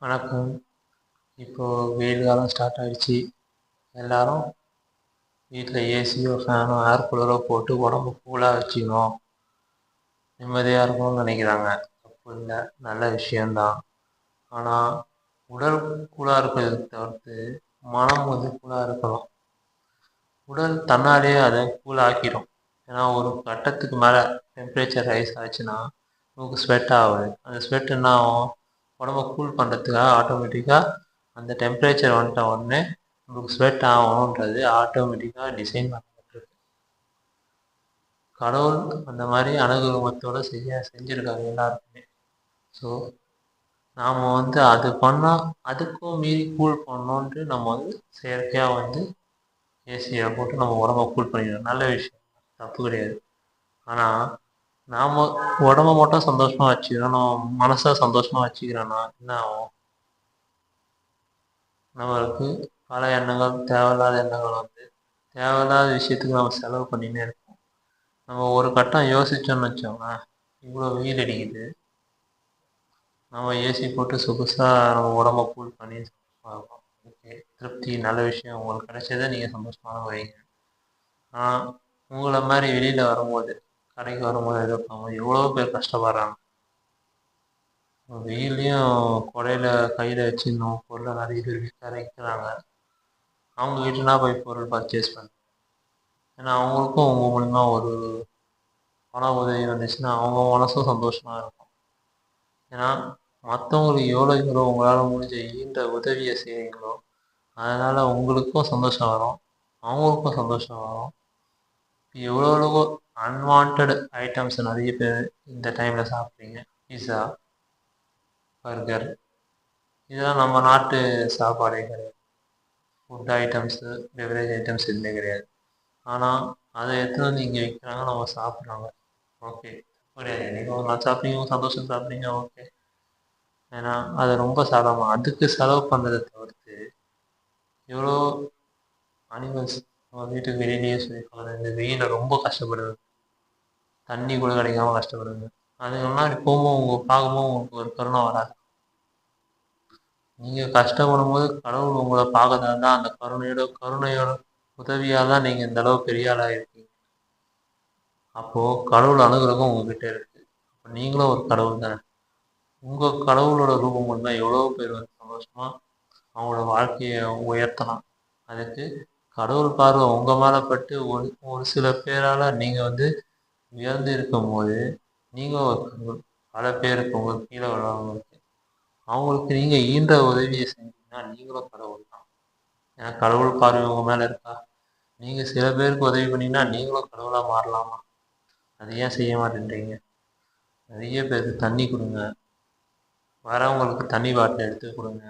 வணக்கம். இப்போது வெயில் காலம் ஸ்டார்ட் ஆகிடுச்சி. எல்லோரும் வீட்டில் ஏசியோ ஃபேனோ ஏர் கூலரோ போட்டு உடம்பு கூலாக வச்சுக்கணும், நிம்மதியாக இருக்கணும்னு நினைக்கிறாங்க. தப்பு இல்லை, நல்ல விஷயந்தான். ஆனால் உடல் கூலாக இருக்கிறத தவிர்த்து மனம் கூலாக இருக்கணும். உடல் தன்னாலேயே அதை கூலாக்கிடும். ஏன்னா ஒரு கட்டத்துக்கு மேலே டெம்பரேச்சர் ரைஸ் ஆச்சுன்னா நமக்கு ஸ்வெட் ஆகுது. அந்த ஸ்வெட் என்ன ஆகும், உடம்பை கூல் பண்ணுறதுக்காக ஆட்டோமேட்டிக்காக அந்த டெம்பரேச்சர் வந்துட்ட உடனே நமக்கு ஸ்வெட் ஆகணுன்றது ஆட்டோமேட்டிக்காக டிசைன் பண்ணப்பட்டிருக்கு. கடவுள் அந்த மாதிரி அணுகுமுகத்தோடு செஞ்சுருக்காரு எல்லாருக்குமே. ஸோ நாம் அது பண்ணால் அதுக்கும் மீறி கூல் பண்ணணுன்ட்டு நம்ம செயற்கையாக ஏசியை போட்டு நம்ம உடம்ப கூல் பண்ணிக்கணும். நல்ல விஷயம், தப்பு கிடையாது. ஆனால் நாம் உடம்ப மட்டும் சந்தோஷமாக வச்சுக்கிறோம், நம்ம மனசை சந்தோஷமாக வச்சுக்கிறோன்னா என்ன ஆகும், நம்மளுக்கு பல எண்ணங்கள், தேவையில்லாத எண்ணங்கள் தேவையில்லாத விஷயத்துக்கு நம்ம செலவு பண்ணினே இருக்கோம். நம்ம ஒரு கட்டம் யோசித்தோன்னு வச்சோங்களேன், இவ்வளோ வெயில் அடிக்குது, நம்ம ஏசி போட்டு சொகுசாக நம்ம உடம்ப கூல் பண்ணி சந்தோஷமாக ஓகே, திருப்தி, நல்ல விஷயம், உங்களுக்கு கிடைச்சதை நீங்கள் சந்தோஷமாக வைங்க. ஆனால் உங்களை மாதிரி வெளியில் வரும்போது, கடைக்கு வரும்போது எதிர்பார்க்கும்போது எவ்வளோ பேர் கஷ்டப்படுறாங்க. வெயிலையும் கொடையில் கையில் வச்சுருந்தோம் பொருளை நிறைய பேர் விற்கிறாங்க. அவங்க வீட்டுலனா போய் பொருள் பர்ச்சேஸ் பண்ண, ஏன்னா அவங்களுக்கும் உங்கள் மூலிமா ஒரு பண உதவி வந்துச்சுன்னா அவங்க மனசும் சந்தோஷமாக இருக்கும். ஏன்னா மற்றவங்களுக்கு எவ்வளோ உங்களால் முடிஞ்ச ஈன்ற உதவியை செய்கிறீங்களோ அதனால் உங்களுக்கும் சந்தோஷம் வரும், அவங்களுக்கும் சந்தோஷம் வரும். எவ்வளோ அன்வான்ட் ஐட்டம்ஸ் நிறைய பேர் இந்த டைமில் சாப்பிட்றீங்க. பீஸா, பர்கர், இதெல்லாம் நம்ம நாட்டு சாப்பாடே கிடையாது. ஃபுட் ஐட்டம்ஸு, பெவரேஜ் ஐட்டம்ஸ் எதுவுமே கிடையாது. ஆனால் அதை எடுத்து வந்து இங்கே விற்கிறாங்க, நம்ம சாப்பிட்றாங்க. ஓகே, கிடையாது, நீங்கள் ஒரு நாள் சாப்பிட்றீங்க, சந்தோஷம் சாப்பிட்றீங்க, ஓகே. ஏன்னா அதை ரொம்ப சாதாரணமாக அதுக்கு செலவு பண்ணுறதை தவிர்த்து எவ்வளோ அனிமல்ஸ் நம்ம வீட்டுக்கு வெளியிலேயே சொல்லியிருக்காங்க, இந்த வெயிலில் ரொம்ப கஷ்டப்படுது, தண்ணி கூட கிடைக்காம கஷ்டப்படுது. அதுக்கெல்லாம் போகும்போது உங்கள் பார்க்கும்போது உங்களுக்கு ஒரு கருணை வராது. நீங்கள் கஷ்டப்படும் போது கடவுள் உங்களை பார்க்கறதா தான் அந்த கருணையோட உதவியாக தான் நீங்கள் இந்த அளவு பெரிய ஆளாக இருக்கீங்க. அப்போது கடவுள் அனுகிரகம் உங்ககிட்ட இருக்குது. அப்போ நீங்களும் ஒரு கடவுள் தானே. உங்கள் கடவுளோட ரூபம் மூலமாக எவ்வளோ பேர் சந்தோஷமாக அவங்களோட வாழ்க்கையை உயர்த்தலாம். அதுக்கு கடவுள் பார்வை உங்கள் மேலே பட்டு ஒரு சில பேரால் நீங்கள் உயர்ந்து இருக்கும்போது நீங்கள் பல பேருக்கு உங்களுக்கு கீழே உள்ளவங்களுக்கு அவங்களுக்கு நீங்கள் ஈன்ற உதவியை செஞ்சீங்கன்னா நீங்களும் கடவுள் தான். ஏன்னா கடவுள் பார்வை உங்கள் மேலே இருக்கா. நீங்கள் சில பேருக்கு உதவி பண்ணிங்கன்னா நீங்களும் கடவுளாக மாறலாமா? அதை ஏன் செய்ய மாட்டேன்றீங்க? நிறைய பேருக்கு தண்ணி கொடுங்க, வரவங்களுக்கு தண்ணி பாட்டில் எடுத்து கொடுங்க,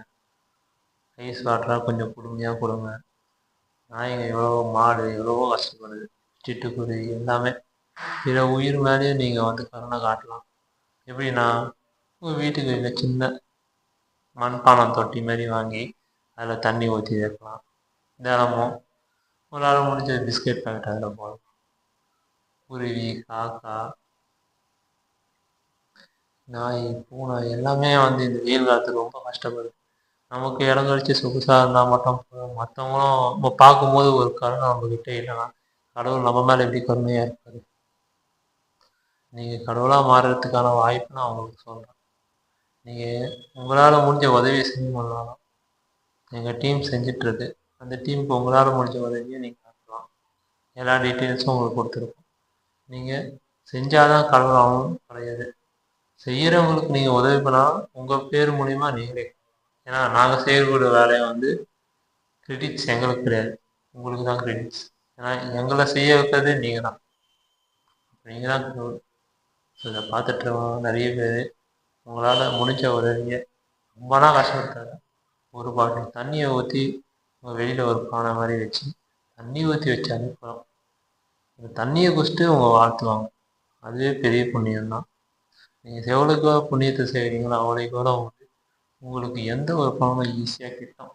ஐஸ் வாட்டராக கொஞ்சம் கொடுமையாக கொடுங்க. நாய்ங்க எவ்வளவோ, மாடு எவ்வளவோ கஷ்டப்படுது, சிட்டுக்குருவி எல்லாமே. பிற உயிர் மேலேயே நீங்கள் கருணை காட்டலாம். எப்படின்னா உங்கள் வீட்டுக்கு இல்லை சின்ன மண்பானம் தொட்டி மாதிரி வாங்கி அதில் தண்ணி ஊற்றி வைக்கலாம். தினமும் உங்களால் முடிஞ்ச பிஸ்கெட் பேக்கெட் அதில் போடலாம். குருவி, காக்கா, நாய், பூனை எல்லாமே இந்த வெயில் காலத்துக்கு ரொம்ப கஷ்டப்படுது. நமக்கு இடம் கழிச்சு சொகுசாக இருந்தால் மட்டும் மற்றவங்களும் நம்ம பார்க்கும்போது ஒரு கருணை நம்மக்கிட்ட இல்லைன்னா கடவுள் நம்ம மேலே எப்படி கருணையாக இருக்காது. நீங்கள் கடவுளாக மாறுறதுக்கான வாய்ப்பு நான் அவங்களுக்கு சொல்கிறேன். நீங்கள் உங்களால் முடிஞ்ச உதவியை செஞ்சு பண்ணலாம். எங்கள் டீம் செஞ்சிட்ருக்கு. அந்த டீமுக்கு உங்களால் முடிஞ்ச உதவியை நீங்கள் ஆக்கலாம். எல்லா டீட்டெயில்ஸும் உங்களுக்கு கொடுத்துருக்கோம். நீங்கள் செஞ்சால் தான் கடவுள் ஆகணும் கிடையாது. செய்கிறவங்களுக்கு நீங்கள் உதவி பண்ணால் உங்கள் பேர் மூலிமா நீங்களே, ஏன்னா நாங்கள் செய்யக்கூடிய வேலையை கிரெடிட்ஸ் எங்களுக்கு கிடையாது, உங்களுக்கு தான் கிரெடிட்ஸ். ஏன்னா எங்களை செய்ய வைக்கிறது நீங்கள் தான், நீங்கள் தான் கடவுள். ஸோ இதை பார்த்துட்ருக்கோம் நிறைய பேர் உங்களால் முடிஞ்ச உதவியை ரொம்பலாம் கஷ்டப்பட்டாங்க. ஒரு பாட்டில் தண்ணியை ஊற்றி வெளியில் ஒரு பானை மாதிரி வச்சு தண்ணி ஊற்றி வச்சாலே போதும், அந்த தண்ணியை குடிச்சிட்டு உங்கள் வாழ்த்துவாங்க. அதுவே பெரிய புண்ணியம்தான். நீங்கள் எவ்வளோக்கோ புண்ணியத்தை செய்கிறீங்களோ அவ்வளோக்கு உங்களுக்கு எந்த ஒரு பணமும் ஈஸியாக கிட்டும்.